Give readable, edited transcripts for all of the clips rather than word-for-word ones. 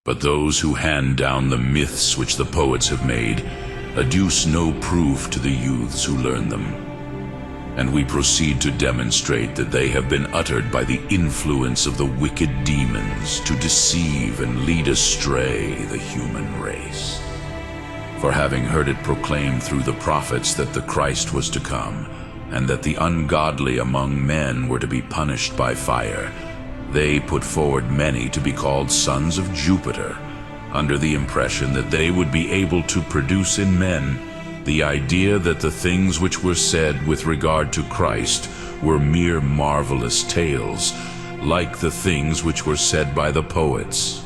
But those who hand down the myths which the poets have made adduce no proof to the youths who learn them. And we proceed to demonstrate that they have been uttered by the influence of the wicked demons to deceive and lead astray the human race. For having heard it proclaimed through the prophets that the Christ was to come, and that the ungodly among men were to be punished by fire, they put forward many to be called sons of Jupiter, under the impression that they would be able to produce in men the idea that the things which were said with regard to Christ were mere marvelous tales, like the things which were said by the poets.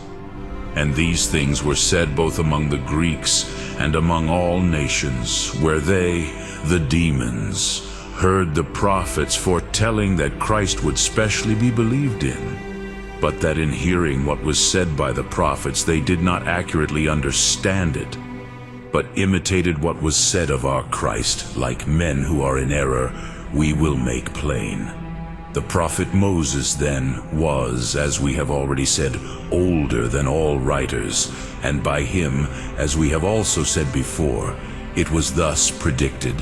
And these things were said both among the Greeks and among all nations, where they, the demons, heard the prophets foretelling that Christ would specially be believed in, but that in hearing what was said by the prophets they did not accurately understand it, but imitated what was said of our Christ. Like men who are in error, we will make plain. The prophet Moses then was, as we have already said, older than all writers, and by him, as we have also said before, it was thus predicted: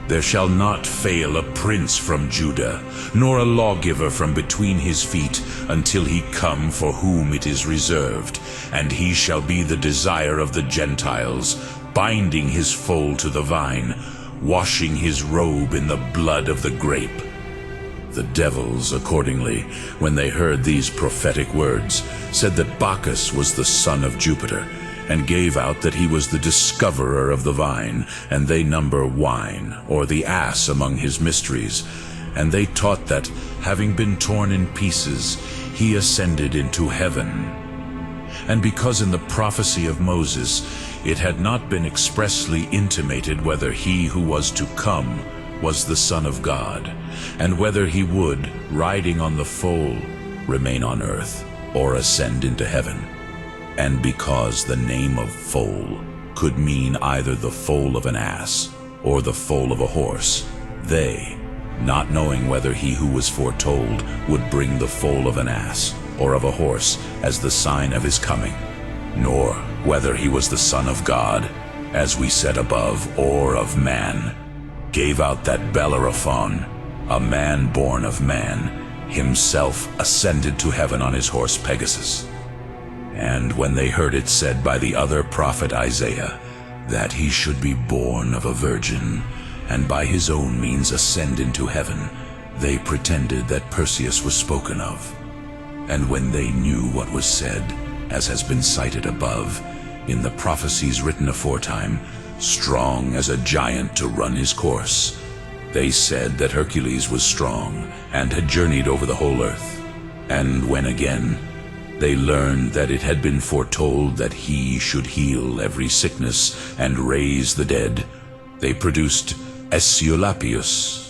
"There shall not fail a prince from Judah, nor a lawgiver from between his feet, until he come for whom it is reserved. And he shall be the desire of the Gentiles, binding his foal to the vine, washing his robe in the blood of the grape." The devils, accordingly, when they heard these prophetic words, said that Bacchus was the son of Jupiter, and gave out that he was the discoverer of the vine, and they number wine, or the ass, among his mysteries. And they taught that, having been torn in pieces, he ascended into heaven. And because in the prophecy of Moses it had not been expressly intimated whether he who was to come was the Son of God, and whether he would, riding on the foal, remain on earth, or ascend into heaven, and because the name of foal could mean either the foal of an ass or the foal of a horse, they, not knowing whether he who was foretold would bring the foal of an ass or of a horse as the sign of his coming, nor whether he was the Son of God, as we said above, or of man, gave out that Bellerophon, a man born of man, himself ascended to heaven on his horse Pegasus. And when they heard it said by the other prophet Isaiah, that he should be born of a virgin, and by his own means ascend into heaven, they pretended that Perseus was spoken of. And when they knew what was said, as has been cited above, in the prophecies written aforetime, strong as a giant to run his course, they said that Hercules was strong, and had journeyed over the whole earth. And when again they learned that it had been foretold that he should heal every sickness and raise the dead, they produced Aesculapius,